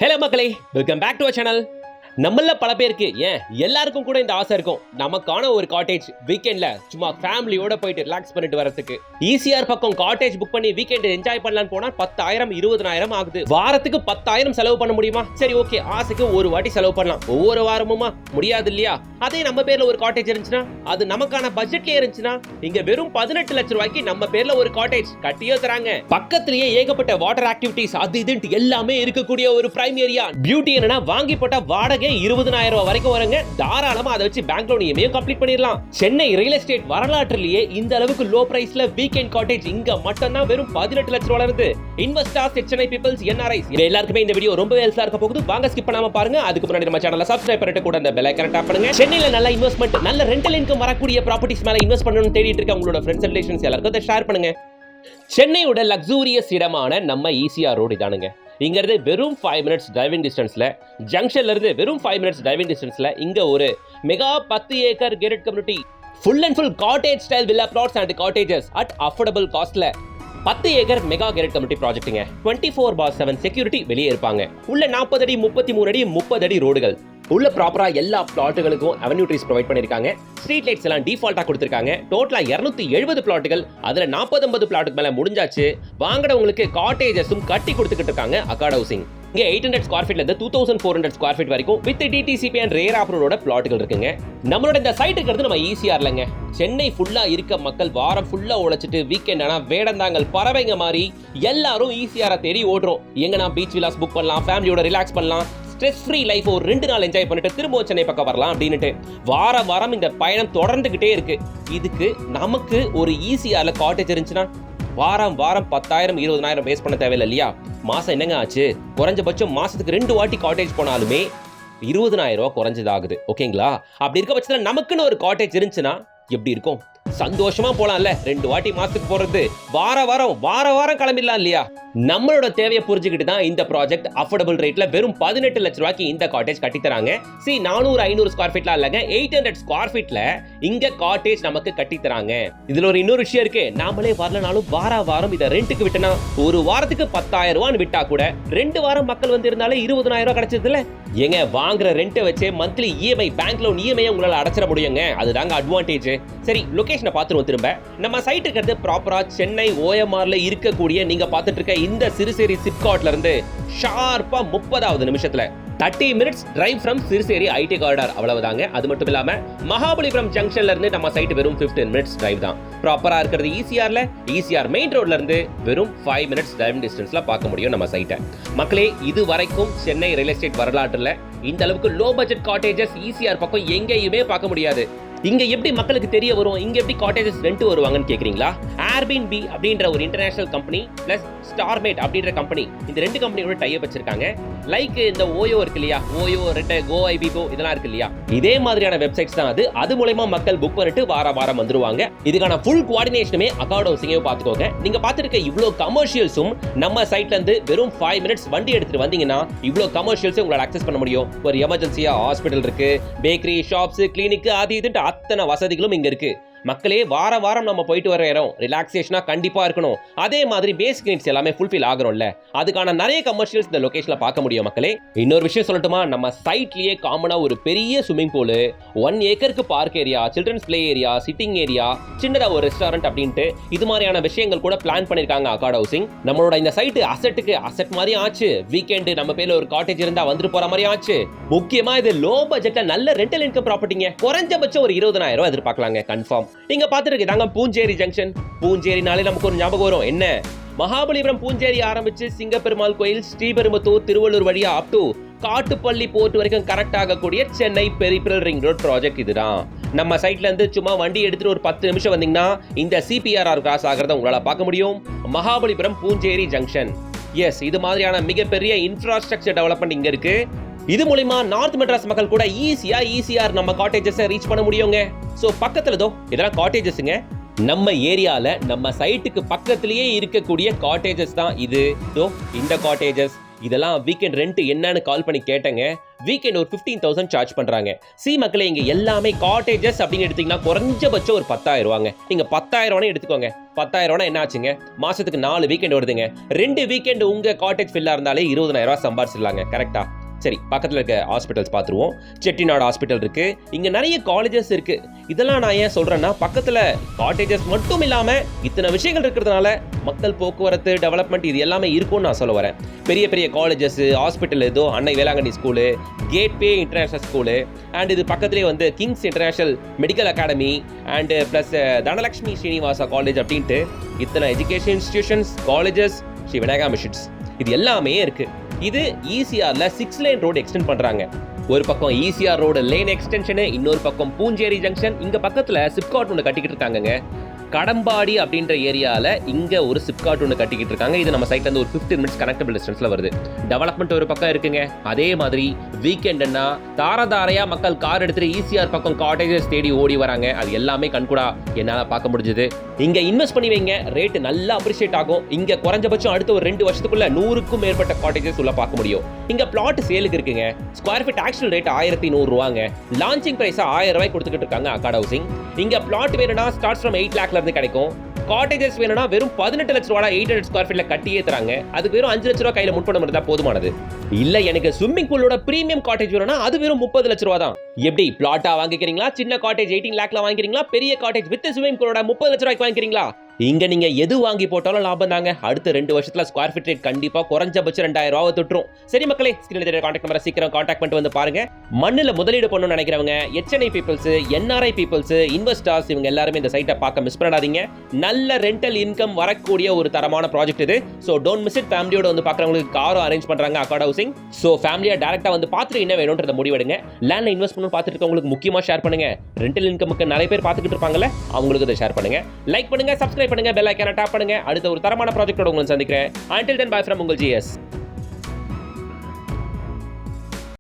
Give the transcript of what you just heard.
Hello மக்களே, welcome back to our channel. நம்மள பல பேருக்கு ஏன் எல்லாருக்கும் கூட இந்த ஆசை இருக்கும், நமக்கான ஒரு காட்டேஜ் வீக்கெண்ட்ல சும்மா ஃபேமிலியோட போயிட்டு ரிலாக்ஸ் பண்ணிட்டு வரதுக்கு. ஈசிஆர் பக்கம் காட்டேஜ் புக் பண்ணி வீக்கெண்ட் என்ஜாய் பண்ணலாம்னு போனா 10,000 20,000 ஆகுது. வாரத்துக்கு 10,000 செலவு பண்ண முடியுமா? சரி ஓகே, ஆசைக்கு ஒரு வாட்டி செலவு பண்ணலாம், ஒவ்வொரு வாரமுமா முடியாது இல்லையா? அதே நம்ம பேர்ல ஒரு காட்டேஜ் இருந்துச்சுன்னா, அது நமக்கான பட்ஜெட்லயே இருந்துச்சுன்னா, இங்க வெறும் 18 லட்சம் ரூபாய்க்கு நம்ம பேர்ல ஒரு காட்டேஜ் கட்டியே தராங்க. பக்கத்திலேயே ஏகப்பட்ட வாட்டர் ஆக்டிவிட்டிஸ் அது இதுன்னு எல்லாமே இருக்கக்கூடிய ஒரு பிரைம் ஏரியா. பியூட்டி என்னன்னா, வாங்கி போட்ட வாடகை 20,000 ரூபாய் வரைக்கும் வருங்க. தாராளமா அதை வச்சு பேங்க் லோன் இஎம்ஐ கம்ப்ளீட் பண்ணிடலாம். சென்னை ரியல் எஸ்டேட் வரலாற்றிலேயே இந்த அளவுக்கு லோ பிரைஸ்ல வீக்கெண்ட் காட்டேஜ் இங்க மட்டும் தான் வெறும் 18 லட்சம் ரூபாய் இருந்து. இன்வெஸ்டர்ஸ், சென்னை பீப்பிள்ஸ், என்ஆர்ஐஸ் எல்லாருக்குமே இந்த வீடியோ ரொம்ப ஹெல்ப்ஃபுல்லா இருக்க போகுது. வாங்க ஸ்கிப் பண்ணாம பாருங்க. அதுக்கு முன்னாடி நம்ம சேனலை சப்ஸ்கிரைப் பண்ணிட்டு கூட அந்த பெல் ஐகானை டாப் பண்ணுங்க. சென்னையில நல்ல இன்வெஸ்ட்மெண்ட், நல்ல ரெண்டல் இன்கம் வரக்கூடிய ப்ராப்பர்ட்டிஸ் மேல இன்வெஸ்ட் பண்ணணும்னு தேடிட்டு இருக்க உங்களோட ஃப்ரெண்ட்ஸ் அண்ட் ரிலேஷன்ஸ் எல்லாருக்கும் அதை ஷேர் பண்ணுங்க. சென்னையோட லக்ஸூரியஸ் இடமான நம்ம ஈசிஆர் ரோடு இதானுங்க. இங்க இருந்து வெறும் 5 மினிட்ஸ் டிரைவிங் டிஸ்டன்ஸ்ல, ஜங்ஷன்ல இருந்து வெறும் 5 மினிட்ஸ் டிரைவிங் டிஸ்டன்ஸ்ல இங்க ஒரு mega 10 acre gated community, full and full cottage style villa flats and cottages at affordable காஸ்ட்ல 10 ஏக்கர் மெகா கேரட் கம்யூனிட்டி ப்ராஜெக்ட்டுங்க. 24/7 செக்யூரிட்டி வெளியே இருப்பாங்க. உள்ள 40 அடி 33 அடி 30 அடி ரோடுகள் உள்ள ப்ராப்பரா எல்லா பிளாட்டுகளுக்கும் அவென்யூ ட்ரீஸ் ப்ரொவைட் பண்ணிருக்காங்க. ஸ்ட்ரீட் லைட்ஸ் எல்லாம் டிஃபால்ட்டா கொடுத்திருக்காங்க. டோட்டலா 270 பிளாட்டுகள், அதுல 40-50 பிளாட்டுக்கு மேல முடிஞ்சாச்சு. வாங்குறவங்களுக்கு காட்டேஜஸும் கட்டி கொடுத்துக்கிட்டு இருக்காங்க அகாட் ஹவுசிங். இங்க 800 ஸ்கொயர் ஃபீட்ல இருந்து 2400 ஸ்கொயர் ஃபீட் வரைக்கும் வித் டிடிசிபி அண்ட் ரேர் அப்ரூவோட பிளாட்டுகள் இருக்குங்க. நம்மளோட இந்த சைட் இருக்கிறது நம்ம ஈசிஆர்லங்க. சென்னை ஃபுல்லா இருக்க மக்கள் வாரம் ஃபுல்லா உழைச்சிட்டு வீக்கெண்ட் ஆனா வேடந்தாங்கல் பறவைங்க மாதிரி எல்லாரும் ஈசிஆரை தேடி ஓடுறோம். எங்கன்னா பீச் விலாஸ் புக் பண்ணலாம், ஃபேமிலியோட ரிலாக்ஸ் பண்ணலாம், ஸ்ட்ரெஸ் ஃப்ரீ லைஃப் ஒரு 2 நாள் என்ஜாய் பண்ணிட்டு திரும்ப சென்னை பக்கம் வரலாம் அப்படின்னுட்டு வாரம் இந்த பயணம் தொடர்ந்துகிட்டே இருக்கு. இதுக்கு நமக்கு ஒரு ஈசிஆர்ல காட்டேஜ் இருந்துச்சுன்னா வாரம் 10,000 20,000 வேஸ்ட் பண்ண தேவையில்லை இல்லையா? மாசம் என்னங்க ஆச்சு? குறைஞ்சபட்சம் மாசத்துக்கு 2 வாட்டி காட்டேஜ் போனாலுமே 20,000 ரூபாய் குறைஞ்சதாகுது. ஓகேங்களா? அப்படி இருக்க பட்சத்தில் நமக்குன்னு ஒரு காட்டேஜ் இருந்துச்சுன்னா எப்படி இருக்கும்? சந்தோஷமா போலாம்ல. 2 வாட்டி மாசத்துக்கு போறது, வாரம் கிளம்பிடலாம் இல்லையா? நம்மளோட தேவையை புரிஞ்சுக்கிட்டு தான் இந்த ப்ராஜெக்ட் அஃபோர்டபிள் ரேட்ல வெறும் 18 லட்சம் ரூபாய்க்கு இந்த காட்டேஜ் கட்டி தராங்க. 400-500 ஸ்கொயர் ஃபீட்ல இல்லங்க, 800 ஸ்கொயர் ஃபீட்ல இங்க காட்டேஜ் நமக்கு கட்டி தராங்க. இதுல ஒரு இன்னொரு விஷயம் இருக்கு. நாமளே வரலனாலும் வாரம் இதை ரெண்டுக்கு விட்டனா, ஒரு வாரத்துக்கு 10,000 ரூபான்னு விட்டா கூட 2 வாரம் மக்கள் வந்து இருந்தாலே 20,000 ரூபாய் கிடைச்சதுல. ஏங்க, வாங்குற ரெண்ட் வச்சே monthly EMI, bank loan EMI உங்களால அடைச்சிட முடியுங்க. அதுதாங்க அட்வான்டேஜ். சரி, லொகேஷனை பார்த்துருவோம். திரும்ப நம்ம சைட் இருக்கிறது ப்ராப்பரா சென்னை ஓஎம்ஆர்ல இருக்கக்கூடிய, நீங்க பார்த்துட்டு இருக்க இந்த சிறுசேரி சிப்காட்ல இருந்து ஷார்ப்பா 30வது நிமிஷத்துல 30 minutes drive from Siruseri IT corridor, அவ்வளவுதாங்க. அது மட்டும் இல்லாம மகாபலிபுரம் ஜங்ஷன்ல இருந்து நம்ம சைட் வெறும் 15 மினிட்ஸ் டிரைவ் தான். ப்ராப்பரா இருக்கிறது ஈசிஆர் மெயின் ரோட்ல இருந்து வெறும் 5 மினிட்ஸ் டிரைவிங் டிஸ்டன்ஸ்ல பார்க்க முடியும் நம்ம சைட்டை. மக்களே, இது வரைக்கும் சென்னை ரியல் எஸ்டேட் வரலாற்றுல இந்த அளவுக்கு லோ பட்ஜெட் காட்டேஜஸ் ஈசிஆர் பக்கம் எங்கேயுமே பார்க்க முடியாது. இங்க எப்படி மக்களுக்கு தெரிய வரும், இங்க எப்படி காட்டேஜஸ் ரெண்ட் வருவாங்கன்னு கேக்குறீங்களா? ஏர்பிஎன்பி அப்படின்ற ஒரு இன்டர்நேஷனல் கம்பெனி பிளஸ் ஸ்டார்மேட் அப்படின்ற கம்பெனி, இந்த 2 கம்பெனியோட டை அப் வச்சிருக்காங்க. லைக் இந்த ஓயோ இருக்கு இல்லையா, ஓயோ, ரெட், கோ ஐபிகோ இதெல்லாம் இருக்கு இல்லையா, இதே மாதிரியான வெப்சைட்ஸ் தான் அது. அது மூலமா மக்கள் புக் பண்ணிட்டு வாரம் வந்துருவாங்க. இதுக்கான ஃபுல் கோஆர்டினேஷனுமே அகாட் ஹவுசிங்கே பாத்துக்கோங்க. நீங்க பாத்துருக்க இவ்ளோ கமர்ஷியல்ஸும் நம்ம சைட்ல இருந்து வெறும் 5 மினிட்ஸ் வண்டி எடுத்துட்டு வந்தீங்கன்னா இவ்ளோ கமர்ஷியல்ஸ் உங்களால அக்சஸ் பண்ண முடியும். ஒரு எமர்ஜென்சியா ஹாஸ்பிட்டல் இருக்கு, பேக்கரி, ஷாப்ஸ், கிளினிக், அது இதுன்னு அத்தனை வசதிகளும் இங்க இருக்கு. மக்களே, வாரம் நம்ம போயிட்டு வர இடம் ரிலாக்ஸேஷனா கண்டிப்பா இருக்கணும். அதே மாதிரி பேசிக் நீட்ஸ் எல்லாமே ஃபுல்ஃபில் ஆகணும்ல, அதுக்கான நிறைய கமர்ஷியல்ஸ் இந்த லொகேஷன்ல பார்க்க முடியும். மக்களே, இன்னொரு விஷயம் சொல்லட்டுமா? நம்ம சைட்லயே காமனா ஒரு பெரிய ஸ்விமிங் பூல், 1 ஏக்கருக்கு park area, children's play area, sitting area, சின்னதா ஒரு ரெஸ்டாரண்ட் அப்படின்ட்டு இது மாதிரியான விஷயங்கள் கூட பிளான் பண்ணிருக்காங்க அகாட் ஹவுசிங். நம்மளோட இந்த சைட் அசெட்டுக்கு அசெட் மாதிரி ஆச்சு. வீக்கெண்ட் நம்ம பேர்ல ஒரு காட்டேஜ் இருந்தா வந்துட்டு போற மாதிரி ஆச்சு. முக்கியமா இது லோ பட்ஜெட்ல நல்ல ரெண்டல் இன்கம் ப்ராப்பர்ட்டிங்க. குறைஞ்சபட்சம் ஒரு 20,000 ரூபாய் எதிர்பார்க்கலாங்க கன்ஃபார்ம். நீங்க பாத்துட்டு தாங்க பூஞ்சேரி ஜங்ஷன். பூஞ்சேரினாலே நமக்கு ஒரு ஞாபகம் வரும். என்ன? மகாபலிபுரம் பூஞ்சேரி ஆரம்பிச்சு சிங்கப்பெருமாள் கோயில், ஸ்ரீபெரும்புத்தூர், திருவள்ளூர் வழியா அப் டு காட்டுப்பள்ளி போர்ட் வரைக்கும் கரெக்ட் ஆகக்கூடிய Chennai peripheral ring road project இதுதான். நம்ம சைட்ல இருந்து சும்மா வண்டி எடுத்துட்டு ஒரு 10 நிமிஷம் வந்தீங்கன்னா இந்த சிபிஆர்ஆர் கிராஸ் ஆகிறத உங்களால பார்க்க முடியும். மகாபலிபுரம் பூஞ்சேரி ஜங்ஷன். எஸ், இது மாதிரியான மிகப்பெரிய இன்ஃப்ராஸ்ட்ரக்சர் டெவலப்மெண்ட் இங்க இருக்கு. இது மூலமா நார்த் மெட்ராஸ் மக்கள் கூட ஈஸியா ஈசிஆர் நம்ம காட்டேஜஸ் ரீச் பண்ண முடியுங்க. சோ பக்கத்துல இதெல்லாம் காட்டேஜஸ்ங்க. நம்ம ஏரியால நம்ம சைட்டுக்கு பக்கத்திலேயே இருக்கக்கூடிய காட்டேஜஸ் தான் இது. இந்த காட்டேஜஸ் இதெல்லாம் வீக்கெண்ட் ரெண்ட் என்னன்னு கால் பண்ணி கேட்டேங்க. வீக்கெண்ட் ஒரு 15,000 சார்ஜ் பண்றாங்க. மக்களே, இங்க எல்லாமே காட்டேஜஸ் அப்படின்னு எடுத்தீங்கன்னா குறைஞ்சபட்சம் ஒரு 10,000 ரூபாங்க. நீங்க 10,000 எடுத்துக்கோங்க. 10,000 என்ன ஆச்சுங்க? மாசத்துக்கு 4 வீக்கெண்ட் வருதுங்க. 2 வீக்கெண்ட் உங்க காட்டேஜ் ஃபில்லா இருந்தாலே 20,000 ரூபாய் சம்பாரிச்சிடலாங்க. கரெக்டா? சரி, பக்கத்தில் இருக்க ஹாஸ்பிட்டல்ஸ் பார்த்துருவோம். செட்டிநாடு ஹாஸ்பிட்டல் இருக்கு, இங்க நிறைய காலேஜஸ் இருக்கு. இதெல்லாம் நான் ஏன் சொல்றேன்னா, பக்கத்துல காட்டேஜஸ் மட்டும் இல்லாம இத்தனை விஷயங்கள் இருக்கிறதுனால மக்கள் போக்குவரத்து டெவலப்மெண்ட் இது எல்லாமே இருக்கும்னு நான் சொல்ல வரேன். பெரிய பெரிய காலேஜஸ், ஹாஸ்பிட்டல், ஏதோ Annai Velankanni school, Gateway International school, and இது பக்கத்துலேயே வந்து Kings International Medical Academy and plus Dhanalakshmi Srinivasa college அப்படின்ட்டு இத்தனை education institutions, colleges, Sri Vinayaka missions இது எல்லாமே இருக்கு. இது ஈசிஆர்ல 6 லேன் ரோடு எக்ஸ்டெண்ட் பண்றாங்க. ஒரு பக்கம் ஈசிஆர் ரோடு லேன் எக்ஸ்டென்ஷன், இன்னொரு பக்கம் பூஞ்சேரி ஜங்ஷன். இங்க பக்கத்துல சிப்காட் ஒன்று கட்டிக்கிட்டு இருக்காங்க. கடம்பாடி அப்படின்ற ஏரியாவில் இங்கே ஒரு சிப்காட் ஒன்று கட்டிக்கிட்டு இருக்காங்க. இது நம்ம சைட்லேருந்து ஒரு 15 மினிட்ஸ் கனெக்டபிள் டிஸ்டன்ஸில் வருது. டெவலப்மெண்ட் ஒரு பக்கம் இருக்குங்க. அதே மாதிரி வீக்கெண்டுன்னா தாரதாரையாக மக்கள் கார் எடுத்துகிட்டு ஈசிஆர் பக்கம் காட்டேஜஸ் தேடி ஓடி வராங்க. அது எல்லாமே கண்கூடா என்னால் பார்க்க முடிஞ்சுது. இங்கே இன்வெஸ்ட் பண்ணி வைங்க, ரேட்டு நல்லா அப்ரிஷியேட் ஆகும். இங்கே குறைஞ்சபட்சம் அடுத்த ஒரு 2 வருஷத்துக்குள்ள 100க்கும் மேற்பட்ட காட்டேஜஸ் உள்ள பார்க்க முடியும். இங்கே பிளாட் சேலுக்கு இருக்குங்க. ஸ்கொயர் ஃபீட் ஆக்சுவல் ரேட் 1,100 ரூபாங்க. லான்ச்சிங் பிரைஸ் 1000 ரூபாய் கொடுத்துக்கிட்டு இருக்காங்க அக்காட் ஹவுசிங். இங்கே பிளாட் வேணும்னா ஸ்டார்ட் ஃப்ரம் 8 லேக்ல இருந்து கிடைக்கும். காட்டேஜஸ் வேணும்னா வெறும் 18 லட்ச ரூபாய் 800 ஸ்கொயர் ஃபீட்ல கட்டியே தராங்க. அதுக்கு வெறும் 5 லட்ச ரூபாய் கையில முன்பணம் இருந்தா போதுமானது. இல்ல எனக்கு ஸ்விம்மிங் பூலோட பிரீமியம் காட்டேஜ் வேணும்னா அது வெறும் 30 லட்ச ரூபாய் தான். எப்படி பிளாட்டா வாங்கிக்கிறீங்களா? சின்ன காட்டேஜ் 18 லேக்ல வாங்கிக்கிறீங்களா? பெரிய காட்டேஜ் வித் ஸ்விம்மிங் பூலோட 30 லட்ச ரூபாய்க்கு வாங்கிக்கிறீங்களா? இங்க நீங்க எது வாங்கி போட்டாலும் லாபம் தாங்க. அடுத்த 2 வருஷத்துல ஸ்கொயர் ஃபீட் ரேட் கண்டிப்பா குறைஞ்சபட்சம் 2,000 ரூபாய் தொட்டுரும். சரி மக்களே, ஸ்கிரீன்ல தெரிய கான்டாக்ட் நம்பரை சீக்கிரம் கான்டாக்ட் பண்ணிட்டு வந்து பாருங்க. மண்ணுல முதலீடு பண்ணணும்னு நினைக்கிறவங்க, HNI peoples, NRI peoples, investors இவங்க எல்லாருமே இந்த சைட்டை பார்க்க மிஸ் பண்ணாதீங்க. நல்ல ரெண்டல் இன்கம் வரக்கூடிய ஒரு தரமான ப்ராஜெக்ட் இது. So don't miss it. ஃபேமிலியோட வந்து பார்க்குறவங்களுக்கு காரும் அரேஞ்ச் பண்றாங்க அக்காட் ஹவுசிங். ஸோ ஃபேமிலியா டேரக்டா வந்து பார்த்துட்டு என்ன வேணும்ன்றத முடிவெடுங்க. லேண்ட்ல இன்வெஸ்ட் பண்ணணும் பார்த்துட்டு இருக்கவங்களுக்கு முக்கியமா ஷேர் பண்ணுங்க. ரெண்டல் இன்கமுக்கு நிறைய பேர் பார்த்துக்கிட்டு இருப்பாங்கல்ல, அவங்களுக்கு இதை ஷேர் பண்ணுங்க. லைக் பண்ணுங்க, சப்ஸ்கிரைப் பண்ணுங்க, பெல் ஐகானை டாப் பண்ணுங்க. அடுத்த ஒரு தரமான ப்ராஜெக்ட்டோட உங்களை சந்திக்கிறேன். Until then, bye from உங்கள் GS.